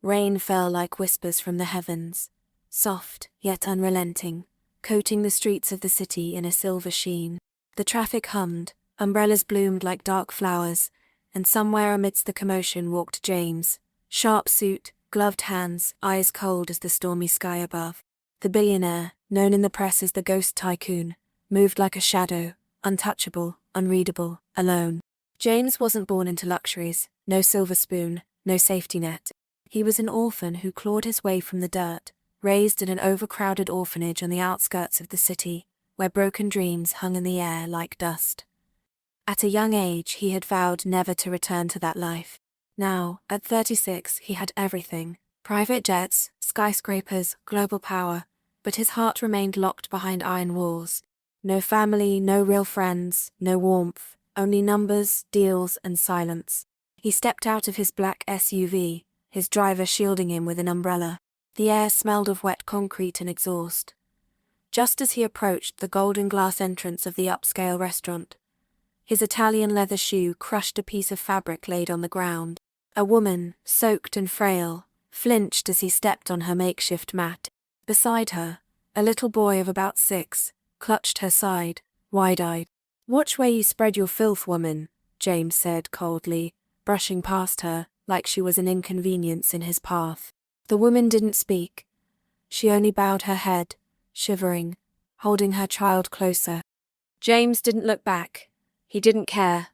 Rain fell like whispers from the heavens, soft yet unrelenting, coating the streets of the city in a silver sheen. The traffic hummed, umbrellas bloomed like dark flowers, and somewhere amidst the commotion walked James, sharp suit, gloved hands, eyes cold as the stormy sky above. The billionaire, known in the press as the ghost tycoon, moved like a shadow, untouchable, unreadable, alone. James wasn't born into luxuries, no silver spoon, no safety net. He was an orphan who clawed his way from the dirt, raised in an overcrowded orphanage on the outskirts of the city, where broken dreams hung in the air like dust. At a young age, he had vowed never to return to that life. Now, at 36, he had everything: private jets, skyscrapers, global power, but his heart remained locked behind iron walls. No family, no real friends, no warmth, only numbers, deals, and silence. He stepped out of his black SUV, his driver shielding him with an umbrella. The air smelled of wet concrete and exhaust. Just as he approached the golden glass entrance of the upscale restaurant, his Italian leather shoe crushed a piece of fabric laid on the ground. A woman, soaked and frail, flinched as he stepped on her makeshift mat. Beside her, a little boy of about 6, clutched her side, wide-eyed. "Watch where you spread your filth, woman," James said coldly, brushing past her like she was an inconvenience in his path. The woman didn't speak. She only bowed her head, shivering, holding her child closer. James didn't look back. He didn't care.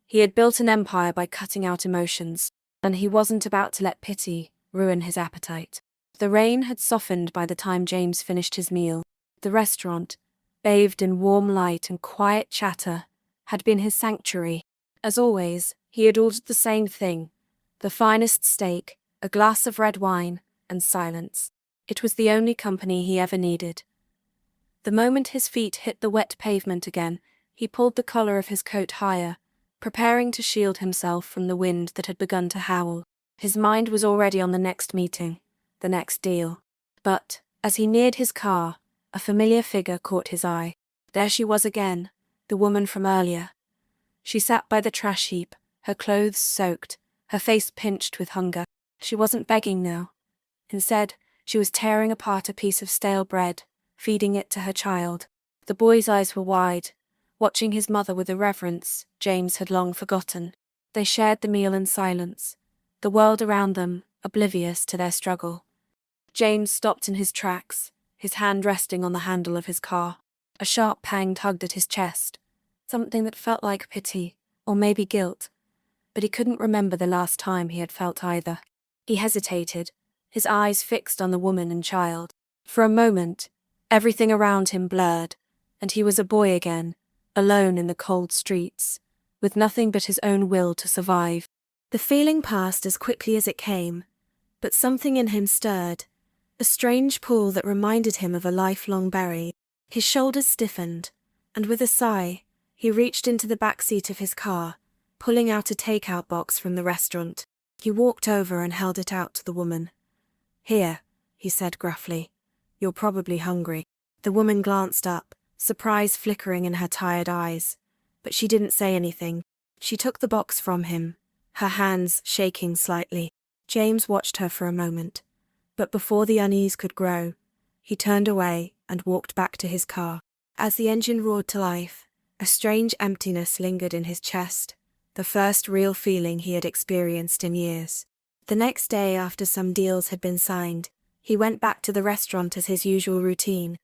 He had built an empire by cutting out emotions, and he wasn't about to let pity ruin his appetite. The rain had softened by the time James finished his meal. The restaurant, bathed in warm light and quiet chatter, had been his sanctuary. As always, he had ordered the same thing: the finest steak, a glass of red wine, and silence. It was the only company he ever needed. The moment his feet hit the wet pavement again, he pulled the collar of his coat higher, preparing to shield himself from the wind that had begun to howl. His mind was already on the next meeting, the next deal. But, as he neared his car, a familiar figure caught his eye. There she was again, the woman from earlier. She sat by the trash heap, her clothes soaked, her face pinched with hunger. She wasn't begging now. Instead, she was tearing apart a piece of stale bread, feeding it to her child. The boy's eyes were wide, watching his mother with a reverence James had long forgotten. They shared the meal in silence, the world around them oblivious to their struggle. James stopped in his tracks, his hand resting on the handle of his car. A sharp pang tugged at his chest, something that felt like pity, or maybe guilt, but he couldn't remember the last time he had felt either. He hesitated, his eyes fixed on the woman and child. For a moment, everything around him blurred, and he was a boy again, alone in the cold streets, with nothing but his own will to survive. The feeling passed as quickly as it came, but something in him stirred, a strange pull that reminded him of a lifelong bury. His shoulders stiffened, and with a sigh, he reached into the back seat of his car, pulling out a takeout box from the restaurant. He walked over and held it out to the woman. "Here," he said gruffly. "You're probably hungry." The woman glanced up, surprise flickering in her tired eyes, but she didn't say anything. She took the box from him, her hands shaking slightly. James watched her for a moment, but before the unease could grow, he turned away and walked back to his car. As the engine roared to life, a strange emptiness lingered in his chest, the first real feeling he had experienced in years. The next day, after some deals had been signed, he went back to the restaurant as his usual routine,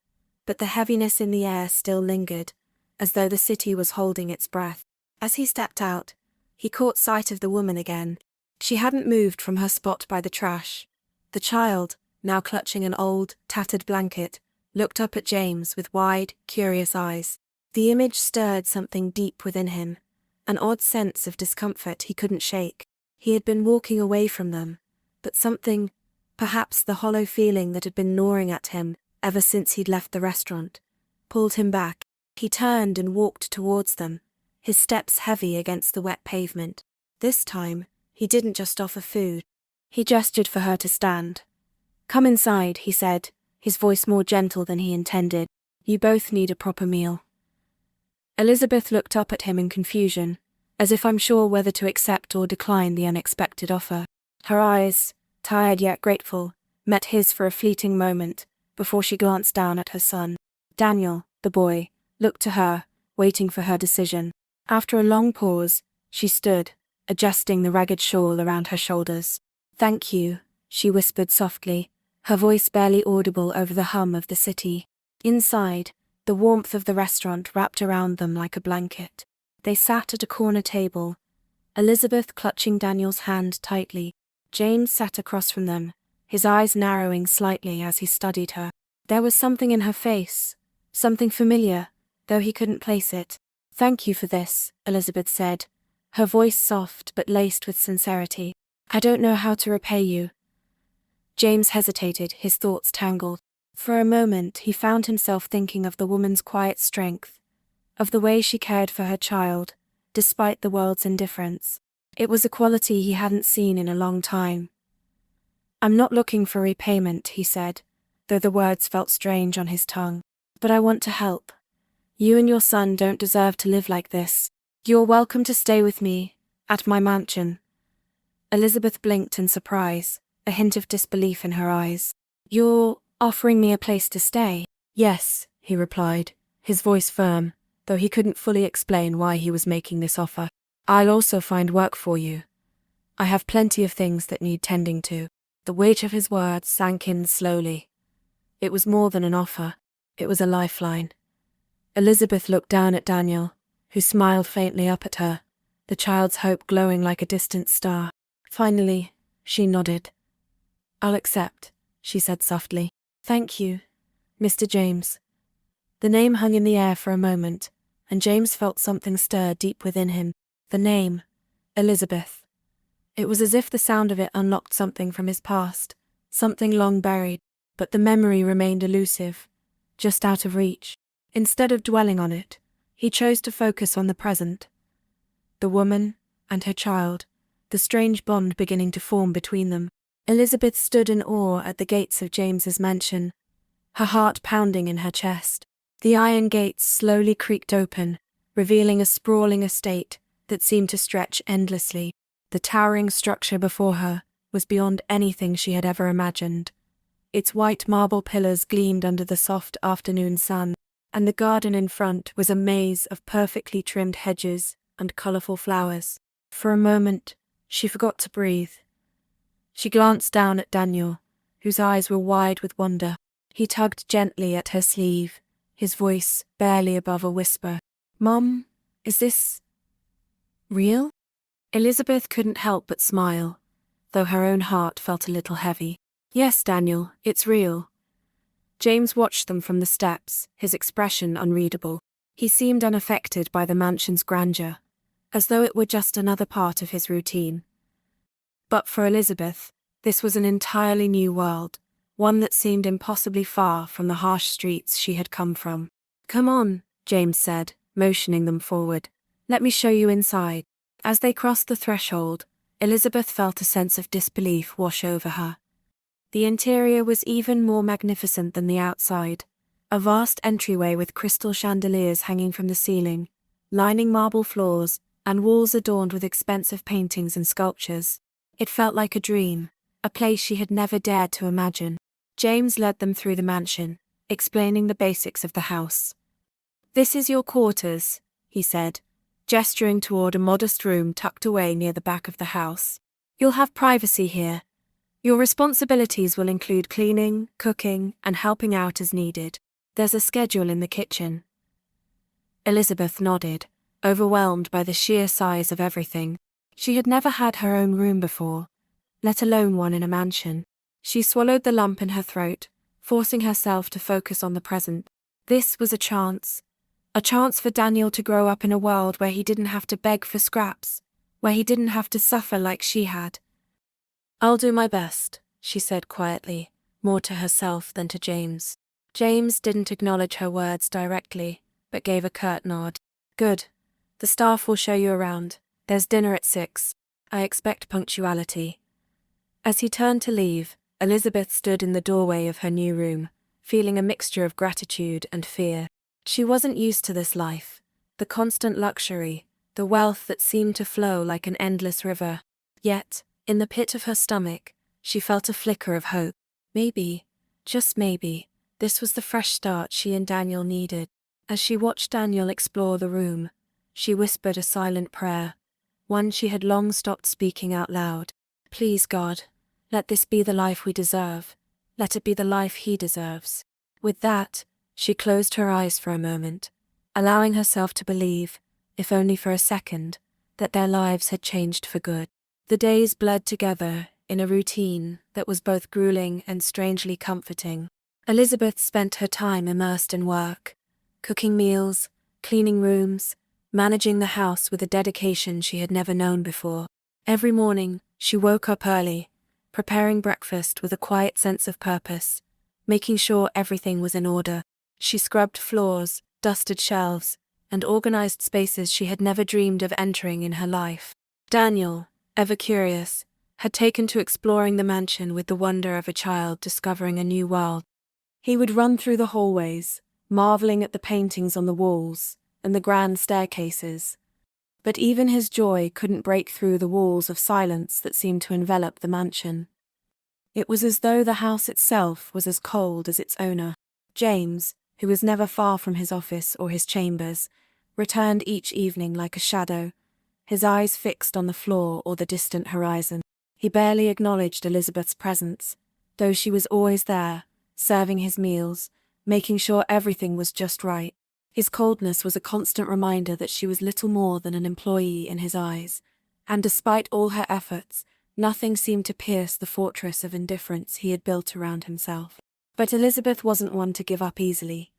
but the heaviness in the air still lingered, as though the city was holding its breath. As he stepped out, he caught sight of the woman again. She hadn't moved from her spot by the trash. The child, now clutching an old, tattered blanket, looked up at James with wide, curious eyes. The image stirred something deep within him, an odd sense of discomfort he couldn't shake. He had been walking away from them, but something, perhaps the hollow feeling that had been gnawing at him ever since he'd left the restaurant, pulled him back. He turned and walked towards them, his steps heavy against the wet pavement. This time, he didn't just offer food. He gestured for her to stand. "Come inside," he said, his voice more gentle than he intended. "You both need a proper meal." Elizabeth looked up at him in confusion, as if unsure whether to accept or decline the unexpected offer. Her eyes, tired yet grateful, met his for a fleeting moment, before she glanced down at her son. Daniel, the boy, looked to her, waiting for her decision. After a long pause, she stood, adjusting the ragged shawl around her shoulders. "Thank you," she whispered softly, her voice barely audible over the hum of the city. Inside, the warmth of the restaurant wrapped around them like a blanket. They sat at a corner table, Elizabeth clutching Daniel's hand tightly. James sat across from them, his eyes narrowing slightly as he studied her. There was something in her face, something familiar, though he couldn't place it. "Thank you for this," Elizabeth said, her voice soft but laced with sincerity. "I don't know how to repay you." James hesitated, his thoughts tangled. For a moment he found himself thinking of the woman's quiet strength, of the way she cared for her child, despite the world's indifference. It was a quality he hadn't seen in a long time. "I'm not looking for repayment," he said, though the words felt strange on his tongue. "But I want to help. You and your son don't deserve to live like this. You're welcome to stay with me, at my mansion." Elizabeth blinked in surprise, a hint of disbelief in her eyes. "You're offering me a place to stay?" "Yes," he replied, his voice firm, though he couldn't fully explain why he was making this offer. "I'll also find work for you. I have plenty of things that need tending to." The weight of his words sank in slowly. It was more than an offer. It was a lifeline. Elizabeth looked down at Daniel, who smiled faintly up at her, the child's hope glowing like a distant star. Finally, she nodded. "I'll accept," she said softly. "Thank you, Mr. James." The name hung in the air for a moment, and James felt something stir deep within him. The name, Elizabeth. It was as if the sound of it unlocked something from his past, something long buried, but the memory remained elusive, just out of reach. Instead of dwelling on it, he chose to focus on the present. The woman and her child, the strange bond beginning to form between them. Elizabeth stood in awe at the gates of James's mansion, her heart pounding in her chest. The iron gates slowly creaked open, revealing a sprawling estate that seemed to stretch endlessly. The towering structure before her was beyond anything she had ever imagined. Its white marble pillars gleamed under the soft afternoon sun, and the garden in front was a maze of perfectly trimmed hedges and colourful flowers. For a moment, she forgot to breathe. She glanced down at Daniel, whose eyes were wide with wonder. He tugged gently at her sleeve, his voice barely above a whisper. "Mom, is this real?" Elizabeth couldn't help but smile, though her own heart felt a little heavy. "Yes, Daniel, it's real." James watched them from the steps, his expression unreadable. He seemed unaffected by the mansion's grandeur, as though it were just another part of his routine. But for Elizabeth, this was an entirely new world, one that seemed impossibly far from the harsh streets she had come from. "Come on," James said, motioning them forward. "Let me show you inside." As they crossed the threshold, Elizabeth felt a sense of disbelief wash over her. The interior was even more magnificent than the outside. A vast entryway with crystal chandeliers hanging from the ceiling, lining marble floors, and walls adorned with expensive paintings and sculptures. It felt like a dream, a place she had never dared to imagine. James led them through the mansion, explaining the basics of the house. "This is your quarters," he said, gesturing toward a modest room tucked away near the back of the house. "You'll have privacy here. Your responsibilities will include cleaning, cooking, and helping out as needed. There's a schedule in the kitchen." Elizabeth nodded, overwhelmed by the sheer size of everything. She had never had her own room before, let alone one in a mansion. She swallowed the lump in her throat, forcing herself to focus on the present. This was a chance for Daniel to grow up in a world where he didn't have to beg for scraps, where he didn't have to suffer like she had. "I'll do my best," she said quietly, more to herself than to James. James didn't acknowledge her words directly, but gave a curt nod. "Good. The staff will show you around. There's dinner at 6. I expect punctuality." As he turned to leave, Elizabeth stood in the doorway of her new room, feeling a mixture of gratitude and fear. She wasn't used to this life, the constant luxury, the wealth that seemed to flow like an endless river. Yet, in the pit of her stomach, she felt a flicker of hope. Maybe, just maybe, this was the fresh start she and Daniel needed. As she watched Daniel explore the room, she whispered a silent prayer, one she had long stopped speaking out loud. Please, God, let this be the life we deserve. Let it be the life he deserves. With that, she closed her eyes for a moment, allowing herself to believe, if only for a second, that their lives had changed for good. The days bled together in a routine that was both grueling and strangely comforting. Elizabeth spent her time immersed in work, cooking meals, cleaning rooms, managing the house with a dedication she had never known before. Every morning, she woke up early, preparing breakfast with a quiet sense of purpose, making sure everything was in order. She scrubbed floors, dusted shelves, and organized spaces she had never dreamed of entering in her life. Daniel, ever curious, had taken to exploring the mansion with the wonder of a child discovering a new world. He would run through the hallways, marveling at the paintings on the walls and the grand staircases. But even his joy couldn't break through the walls of silence that seemed to envelop the mansion. It was as though the house itself was as cold as its owner. James, who was never far from his office or his chambers, returned each evening like a shadow, his eyes fixed on the floor or the distant horizon. He barely acknowledged Elizabeth's presence, though she was always there, serving his meals, making sure everything was just right. His coldness was a constant reminder that she was little more than an employee in his eyes, and despite all her efforts, nothing seemed to pierce the fortress of indifference he had built around himself. But Elizabeth wasn't one to give up easily.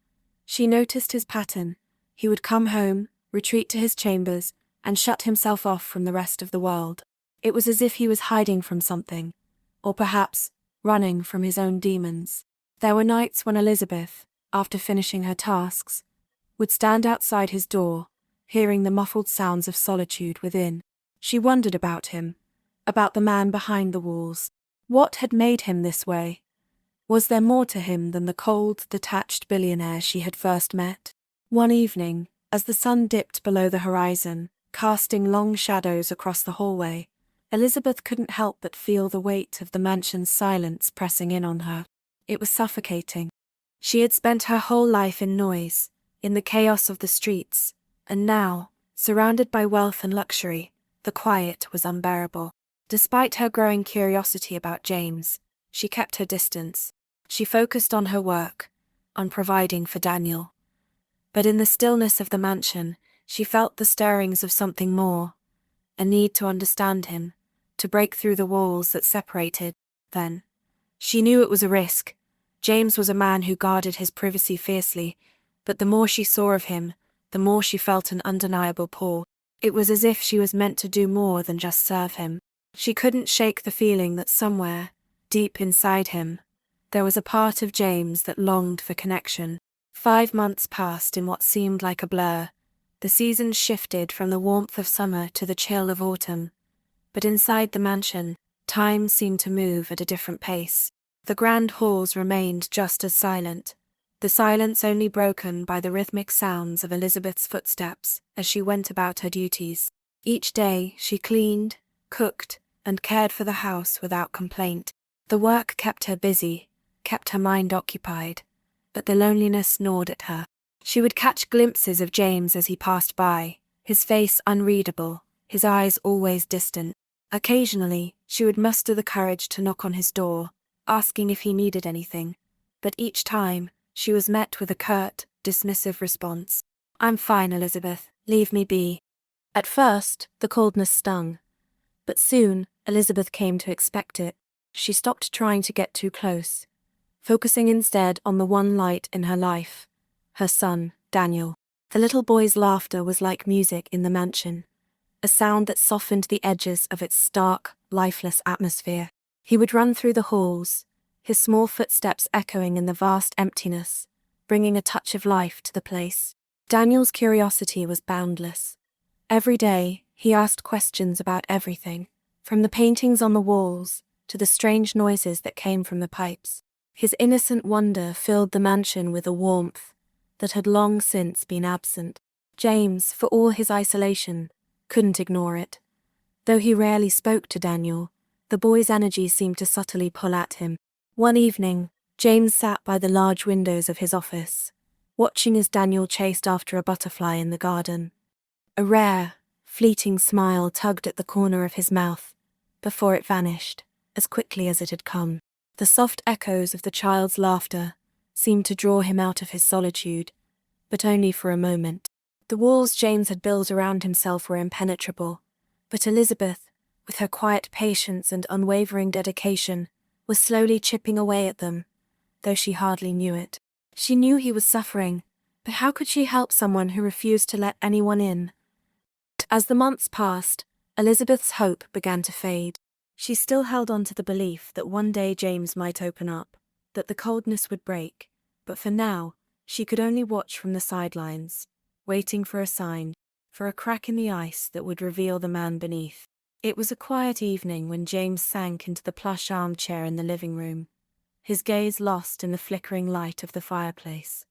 She noticed his pattern. He would come home, retreat to his chambers, and shut himself off from the rest of the world. It was as if he was hiding from something, or perhaps running from his own demons. There were nights when Elizabeth, after finishing her tasks, would stand outside his door, hearing the muffled sounds of solitude within. She wondered about him, about the man behind the walls. What had made him this way? Was there more to him than the cold, detached billionaire she had first met? One evening, as the sun dipped below the horizon, casting long shadows across the hallway, Elizabeth couldn't help but feel the weight of the mansion's silence pressing in on her. It was suffocating. She had spent her whole life in noise, in the chaos of the streets, and now, surrounded by wealth and luxury, the quiet was unbearable. Despite her growing curiosity about James, she kept her distance. She focused on her work, on providing for Daniel. But in the stillness of the mansion, she felt the stirrings of something more, a need to understand him, to break through the walls that separated. Then, she knew it was a risk. James was a man who guarded his privacy fiercely, but the more she saw of him, the more she felt an undeniable pull. It was as if she was meant to do more than just serve him. She couldn't shake the feeling that somewhere, deep inside him, there was a part of James that longed for connection. 5 months passed in what seemed like a blur. The seasons shifted from the warmth of summer to the chill of autumn. But inside the mansion, time seemed to move at a different pace. The grand halls remained just as silent, the silence only broken by the rhythmic sounds of Elizabeth's footsteps as she went about her duties. Each day she cleaned, cooked, and cared for the house without complaint. The work kept her busy, kept her mind occupied, but the loneliness gnawed at her. She would catch glimpses of James as he passed by, his face unreadable, his eyes always distant. Occasionally, she would muster the courage to knock on his door, asking if he needed anything, but each time, she was met with a curt, dismissive response. "I'm fine, Elizabeth. Leave me be." At first, the coldness stung, but soon, Elizabeth came to expect it. She stopped trying to get too close, focusing instead on the one light in her life, her son, Daniel. The little boy's laughter was like music in the mansion, a sound that softened the edges of its stark, lifeless atmosphere. He would run through the halls, his small footsteps echoing in the vast emptiness, bringing a touch of life to the place. Daniel's curiosity was boundless. Every day, he asked questions about everything, from the paintings on the walls to the strange noises that came from the pipes. His innocent wonder filled the mansion with a warmth that had long since been absent. James, for all his isolation, couldn't ignore it. Though he rarely spoke to Daniel, The boy's energy seemed to subtly pull at him. One evening, James sat by the large windows of his office, watching as Daniel chased after a butterfly in the garden. A rare, fleeting smile tugged at the corner of his mouth, before it vanished, as quickly as it had come. The soft echoes of the child's laughter seemed to draw him out of his solitude, but only for a moment. The walls James had built around himself were impenetrable, but Elizabeth, with her quiet patience and unwavering dedication, was slowly chipping away at them, though she hardly knew it. She knew he was suffering, but how could she help someone who refused to let anyone in? As the months passed, Elizabeth's hope began to fade. She still held on to the belief that one day James might open up, that the coldness would break, but for now, she could only watch from the sidelines, waiting for a sign, for a crack in the ice that would reveal the man beneath. It was a quiet evening when James sank into the plush armchair in the living room, his gaze lost in the flickering light of the fireplace.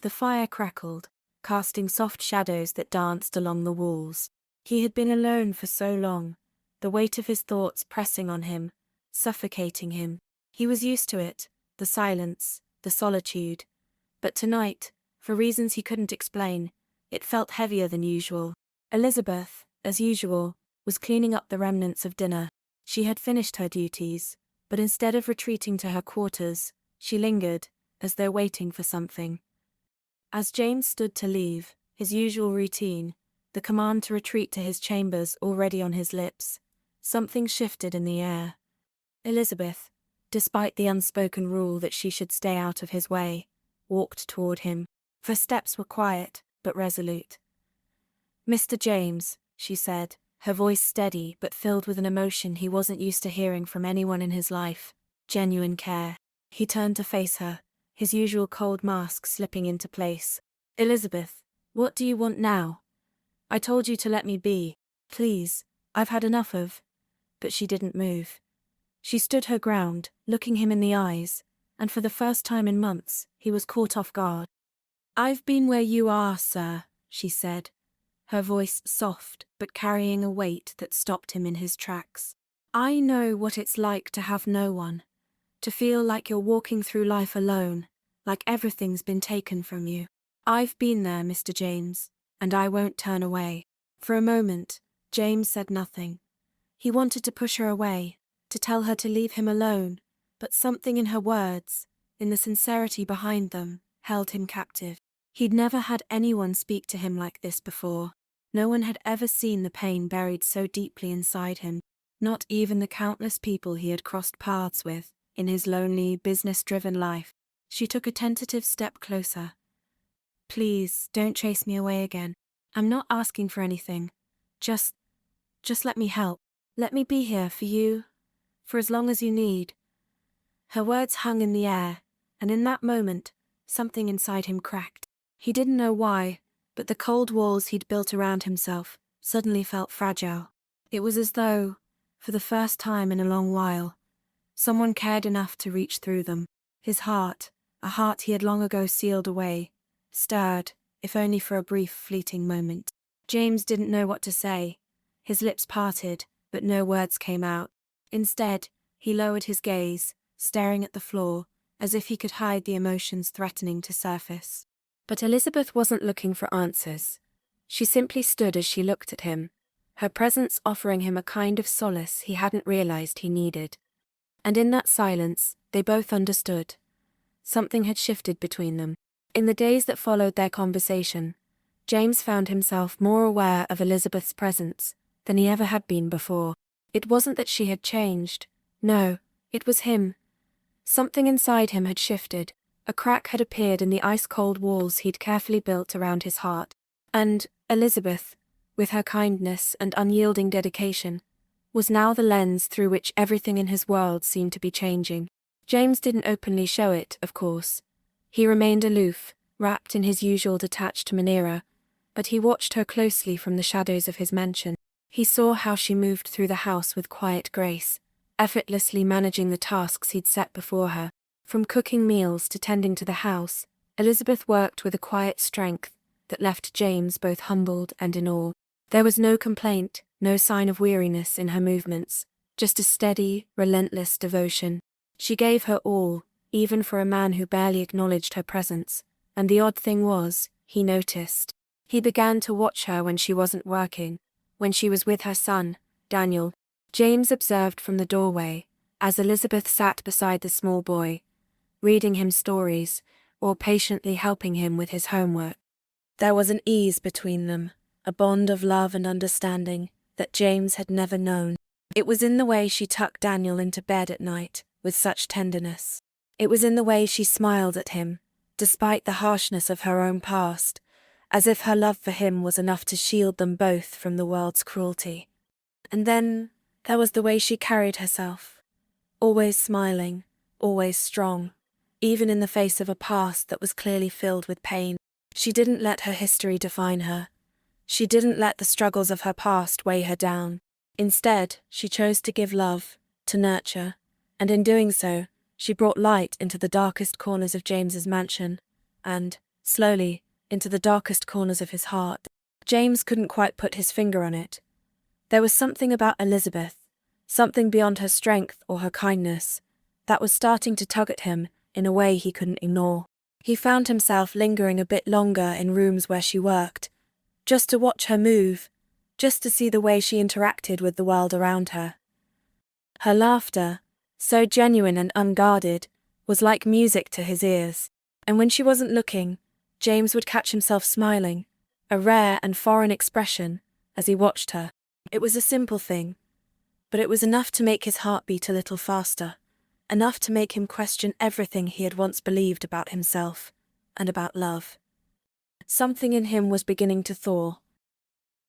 The fire crackled, casting soft shadows that danced along the walls. He had been alone for so long, the weight of his thoughts pressing on him, suffocating him. He was used to it, the silence, the solitude. But tonight, for reasons he couldn't explain, it felt heavier than usual. Elizabeth, as usual, was cleaning up the remnants of dinner. She had finished her duties, but instead of retreating to her quarters, she lingered, as though waiting for something. As James stood to leave, his usual routine, the command to retreat to his chambers already on his lips, something shifted in the air. Elizabeth, despite the unspoken rule that she should stay out of his way, walked toward him. Her steps were quiet, but resolute. "Mr. James," she said, her voice steady but filled with an emotion he wasn't used to hearing from anyone in his life, genuine care. He turned to face her, his usual cold mask slipping into place. "Elizabeth, what do you want now? I told you to let me be. Please, I've had enough of—" But she didn't move. She stood her ground, looking him in the eyes, and for the first time in months, he was caught off guard. "I've been where you are, sir," she said, her voice soft but carrying a weight that stopped him in his tracks. "I know what it's like to have no one, to feel like you're walking through life alone, like everything's been taken from you. I've been there, Mr. James, and I won't turn away." For a moment, James said nothing. He wanted to push her away, to tell her to leave him alone, but something in her words, in the sincerity behind them, held him captive. He'd never had anyone speak to him like this before. No one had ever seen the pain buried so deeply inside him, not even the countless people he had crossed paths with in his lonely, business-driven life. She took a tentative step closer. "Please, don't chase me away again. I'm not asking for anything. Just let me help. Let me be here for you, for as long as you need." Her words hung in the air, and in that moment, something inside him cracked. He didn't know why, but the cold walls he'd built around himself suddenly felt fragile. It was as though, for the first time in a long while, someone cared enough to reach through them. His heart, a heart he had long ago sealed away, stirred, if only for a brief, fleeting moment. James didn't know what to say. His lips parted, but no words came out. Instead, he lowered his gaze, staring at the floor, as if he could hide the emotions threatening to surface. But Elizabeth wasn't looking for answers. She simply stood as she looked at him, her presence offering him a kind of solace he hadn't realized he needed. And in that silence, they both understood. Something had shifted between them. In the days that followed their conversation, James found himself more aware of Elizabeth's presence than he ever had been before. It wasn't that she had changed. No, it was him. Something inside him had shifted. A crack had appeared in the ice-cold walls he'd carefully built around his heart. And Elizabeth, with her kindness and unyielding dedication, was now the lens through which everything in his world seemed to be changing. James didn't openly show it, of course. He remained aloof, wrapped in his usual detached manera, but he watched her closely from the shadows of his mansion. He saw how she moved through the house with quiet grace, effortlessly managing the tasks he'd set before her. From cooking meals to tending to the house, Elizabeth worked with a quiet strength that left James both humbled and in awe. There was no complaint, no sign of weariness in her movements, just a steady, relentless devotion. She gave her all, even for a man who barely acknowledged her presence, and the odd thing was, he noticed. He began to watch her when she wasn't working, when she was with her son, Daniel. James observed from the doorway, as Elizabeth sat beside the small boy, reading him stories, or patiently helping him with his homework. There was an ease between them, a bond of love and understanding that James had never known. It was in the way she tucked Daniel into bed at night, with such tenderness. It was in the way she smiled at him, despite the harshness of her own past, as if her love for him was enough to shield them both from the world's cruelty. And then there was the way she carried herself, always smiling, always strong, even in the face of a past that was clearly filled with pain. She didn't let her history define her. She didn't let the struggles of her past weigh her down. Instead, she chose to give love, to nurture, and in doing so, she brought light into the darkest corners of James's mansion, and, slowly, into the darkest corners of his heart. James couldn't quite put his finger on it. There was something about Elizabeth, something beyond her strength or her kindness, that was starting to tug at him in a way he couldn't ignore. He found himself lingering a bit longer in rooms where she worked, just to watch her move, just to see the way she interacted with the world around her. Her laughter, so genuine and unguarded, was like music to his ears, and when she wasn't looking, James would catch himself smiling, a rare and foreign expression, as he watched her. It was a simple thing, but it was enough to make his heart beat a little faster, enough to make him question everything he had once believed about himself, and about love. Something in him was beginning to thaw.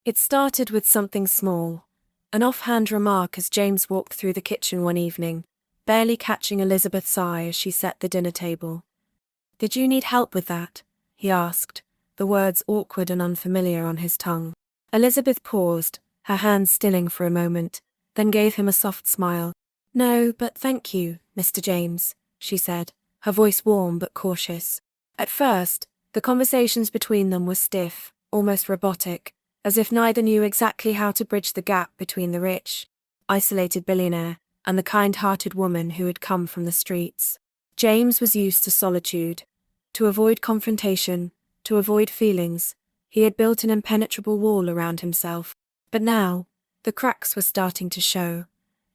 It started with something small, an offhand remark as James walked through the kitchen one evening, barely catching Elizabeth's eye as she set the dinner table. "Did you need help with that?" he asked, the words awkward and unfamiliar on his tongue. Elizabeth paused, her hands stilling for a moment, then gave him a soft smile. "No, but thank you, Mr. James," she said, her voice warm but cautious. At first, the conversations between them were stiff, almost robotic, as if neither knew exactly how to bridge the gap between the rich, isolated billionaire and the kind-hearted woman who had come from the streets. James was used to solitude. To avoid confrontation, to avoid feelings, he had built an impenetrable wall around himself. But now, the cracks were starting to show,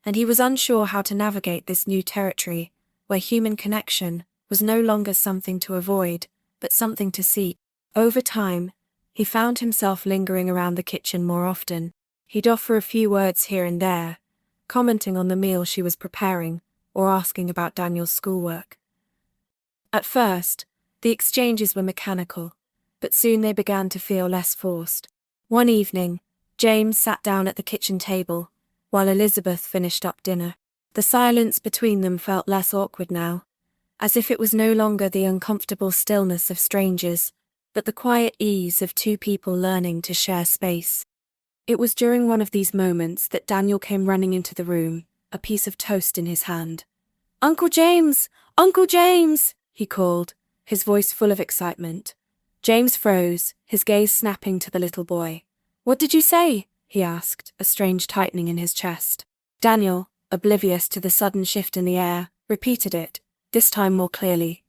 and he was unsure how to navigate this new territory, where human connection was no longer something to avoid, but something to seek. Over time, he found himself lingering around the kitchen more often. He'd offer a few words here and there, commenting on the meal she was preparing, or asking about Daniel's schoolwork. At first, the exchanges were mechanical, but soon they began to feel less forced. One evening, James sat down at the kitchen table, while Elizabeth finished up dinner. The silence between them felt less awkward now, as if it was no longer the uncomfortable stillness of strangers, but the quiet ease of two people learning to share space. It was during one of these moments that Daniel came running into the room, a piece of toast in his hand. "Uncle James! Uncle James!" he called, his voice full of excitement. James froze, his gaze snapping to the little boy. "What did you say?" he asked, a strange tightening in his chest. Daniel, oblivious to the sudden shift in the air, repeated it, this time more clearly.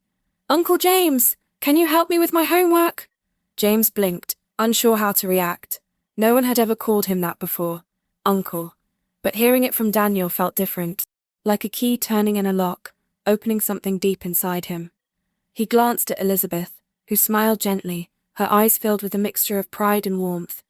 "Uncle James, can you help me with my homework?" James blinked, unsure how to react. No one had ever called him that before, uncle. But hearing it from Daniel felt different, like a key turning in a lock, opening something deep inside him. He glanced at Elizabeth, who smiled gently, her eyes filled with a mixture of pride and warmth.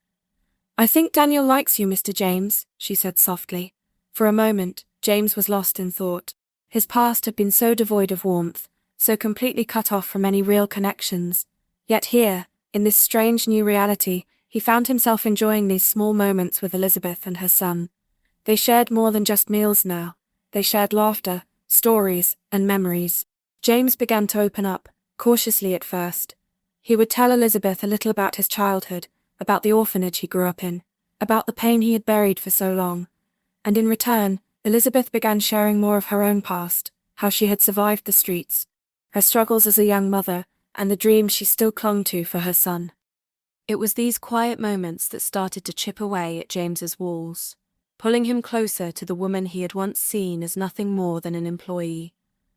"I think Daniel likes you, Mr. James," she said softly. For a moment, James was lost in thought. His past had been so devoid of warmth, so completely cut off from any real connections. Yet here, in this strange new reality, he found himself enjoying these small moments with Elizabeth and her son. They shared more than just meals now. They shared laughter, stories, and memories. James began to open up, cautiously at first. He would tell Elizabeth a little about his childhood, about the orphanage he grew up in, about the pain he had buried for so long. And in return, Elizabeth began sharing more of her own past, how she had survived the streets, her struggles as a young mother, and the dreams she still clung to for her son. It was these quiet moments that started to chip away at James's walls, pulling him closer to the woman he had once seen as nothing more than an employee.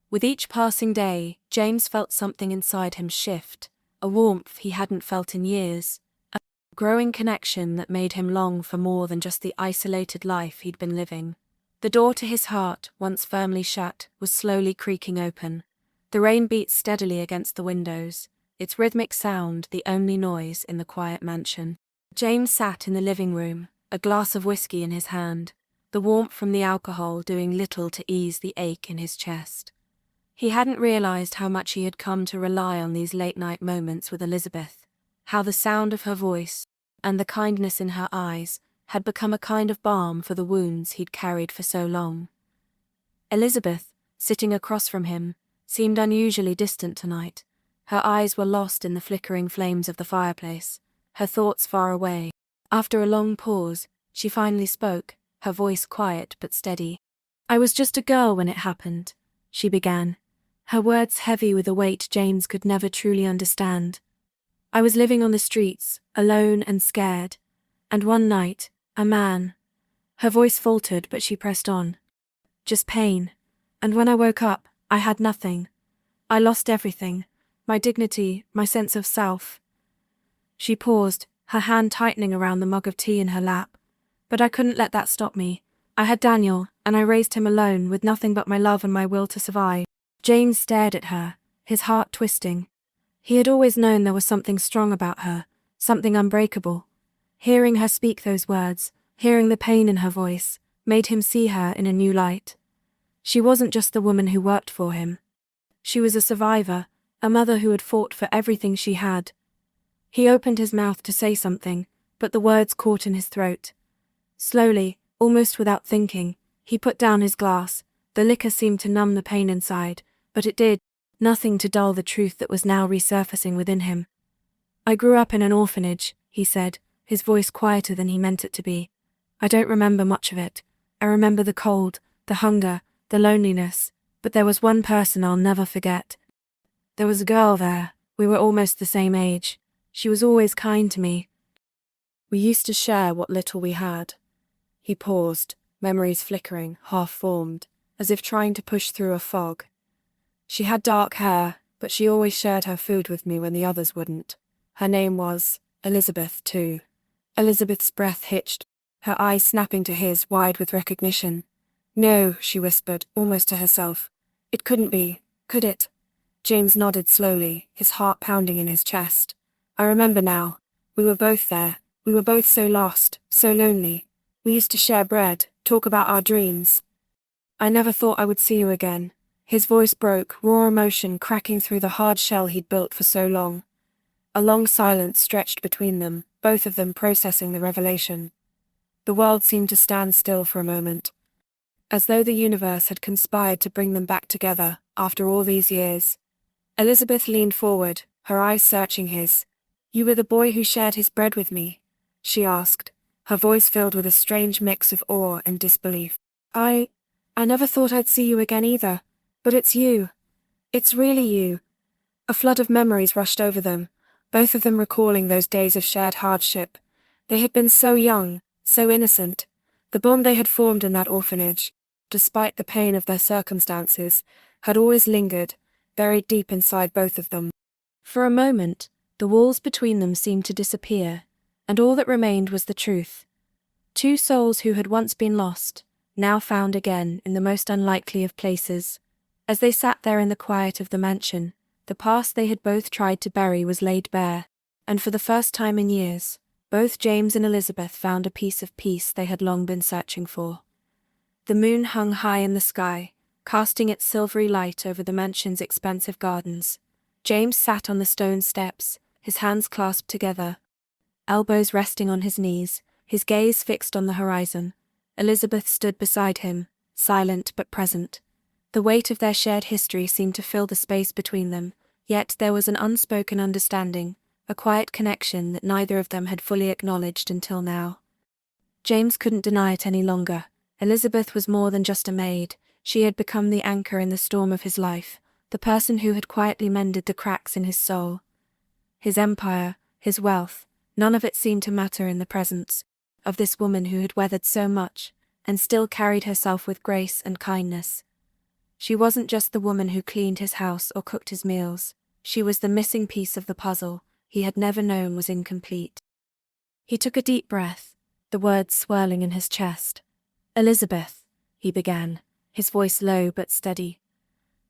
With each passing day, James felt something inside him shift, a warmth he hadn't felt in years, a growing connection that made him long for more than just the isolated life he'd been living. The door to his heart, once firmly shut, was slowly creaking open. The rain beat steadily against the windows, its rhythmic sound the only noise in the quiet mansion. James sat in the living room, a glass of whiskey in his hand, the warmth from the alcohol doing little to ease the ache in his chest. He hadn't realized how much he had come to rely on these late-night moments with Elizabeth, how the sound of her voice and the kindness in her eyes had become a kind of balm for the wounds he'd carried for so long. Elizabeth, sitting across from him, seemed unusually distant tonight. Her eyes were lost in the flickering flames of the fireplace, her thoughts far away. After a long pause, she finally spoke, her voice quiet but steady. "I was just a girl when it happened," she began, her words heavy with a weight James could never truly understand. "I was living on the streets, alone and scared, and one night, a man—" Her voice faltered, but she pressed on. "Just pain. And when I woke up, I had nothing. I lost everything, my dignity, my sense of self." She paused, her hand tightening around the mug of tea in her lap. "But I couldn't let that stop me. I had Daniel, and I raised him alone with nothing but my love and my will to survive." James stared at her, his heart twisting. He had always known there was something strong about her, something unbreakable. Hearing her speak those words, hearing the pain in her voice, made him see her in a new light. She wasn't just the woman who worked for him. She was a survivor, a mother who had fought for everything she had. He opened his mouth to say something, but the words caught in his throat. Slowly, almost without thinking, he put down his glass. The liquor seemed to numb the pain inside, but it did nothing to dull the truth that was now resurfacing within him. "I grew up in an orphanage," he said, his voice quieter than he meant it to be. "I don't remember much of it. I remember the cold, the hunger, the loneliness, but there was one person I'll never forget. There was a girl there. We were almost the same age. She was always kind to me. We used to share what little we had." He paused, memories flickering, half-formed, as if trying to push through a fog. "She had dark hair, but she always shared her food with me when the others wouldn't. Her name was Elizabeth, too." Elizabeth's breath hitched, her eyes snapping to his, wide with recognition. "No," she whispered, almost to herself. "It couldn't be, could it?" James nodded slowly, his heart pounding in his chest. "I remember now. We were both there. We were both so lost, so lonely. We used to share bread, talk about our dreams. I never thought I would see you again." His voice broke, raw emotion cracking through the hard shell he'd built for so long. A long silence stretched between them, both of them processing the revelation. The world seemed to stand still for a moment, as though the universe had conspired to bring them back together after all these years. Elizabeth leaned forward, her eyes searching his. "You were the boy who shared his bread with me?" she asked, her voice filled with a strange mix of awe and disbelief. I never thought I'd see you again either, but it's you. It's really you." A flood of memories rushed over them, both of them recalling those days of shared hardship. They had been so young, so innocent. The bond they had formed in that orphanage, despite the pain of their circumstances, had always lingered, buried deep inside both of them. For a moment, the walls between them seemed to disappear, and all that remained was the truth. Two souls who had once been lost, now found again in the most unlikely of places. As they sat there in the quiet of the mansion, the past they had both tried to bury was laid bare, and for the first time in years, both James and Elizabeth found a piece of peace they had long been searching for. The moon hung high in the sky, casting its silvery light over the mansion's expansive gardens. James sat on the stone steps, his hands clasped together, elbows resting on his knees, his gaze fixed on the horizon. Elizabeth stood beside him, silent but present. The weight of their shared history seemed to fill the space between them, yet there was an unspoken understanding, a quiet connection that neither of them had fully acknowledged until now. James couldn't deny it any longer. Elizabeth was more than just a maid. She had become the anchor in the storm of his life, the person who had quietly mended the cracks in his soul. His empire, his wealth, none of it seemed to matter in the presence of this woman who had weathered so much, and still carried herself with grace and kindness. She wasn't just the woman who cleaned his house or cooked his meals. She was the missing piece of the puzzle he had never known was incomplete. He took a deep breath, the words swirling in his chest. "Elizabeth," he began, his voice low but steady.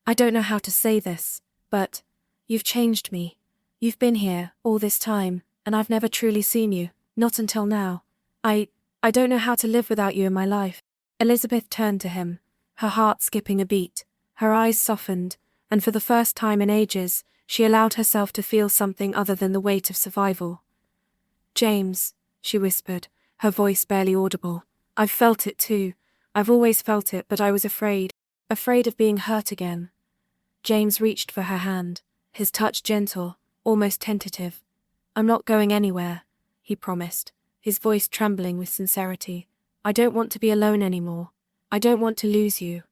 "I don't know how to say this, but you've changed me. You've been here all this time, and I've never truly seen you, not until now. I don't know how to live without you in my life." Elizabeth turned to him, her heart skipping a beat, her eyes softened, and for the first time in ages, she allowed herself to feel something other than the weight of survival. "James," she whispered, her voice barely audible. "I've felt it too. I've always felt it, but I was afraid of being hurt again." James reached for her hand, his touch gentle, almost tentative. "I'm not going anywhere," he promised, his voice trembling with sincerity. "I don't want to be alone anymore. I don't want to lose you."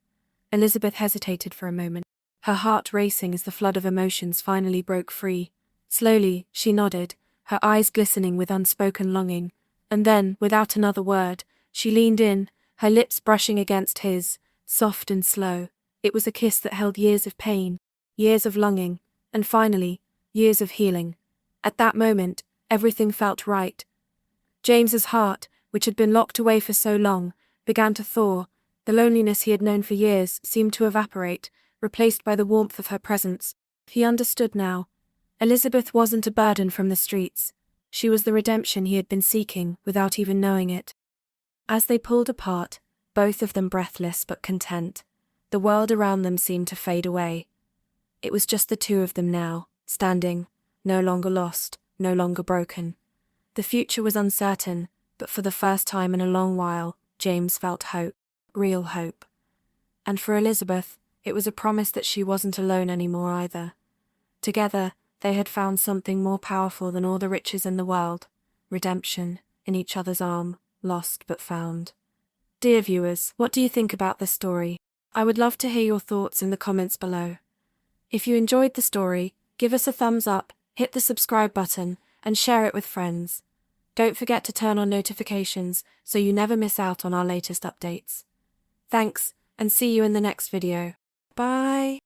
Elizabeth hesitated for a moment, her heart racing as the flood of emotions finally broke free. Slowly, she nodded, her eyes glistening with unspoken longing, and then, without another word, she leaned in, her lips brushing against his, soft and slow. It was a kiss that held years of pain, years of longing, and finally, years of healing. At that moment, everything felt right. James's heart, which had been locked away for so long, began to thaw. The loneliness he had known for years seemed to evaporate, replaced by the warmth of her presence. He understood now. Elizabeth wasn't a burden from the streets. She was the redemption he had been seeking without even knowing it. As they pulled apart, both of them breathless but content, the world around them seemed to fade away. It was just the two of them now, standing, no longer lost, no longer broken. The future was uncertain, but for the first time in a long while, James felt hope, real hope. And for Elizabeth, it was a promise that she wasn't alone anymore either. Together, they had found something more powerful than all the riches in the world, redemption, in each other's arm, lost but found. Dear viewers, what do you think about this story? I would love to hear your thoughts in the comments below. If you enjoyed the story, give us a thumbs up, hit the subscribe button, and share it with friends. Don't forget to turn on notifications so you never miss out on our latest updates. Thanks, and see you in the next video. Bye!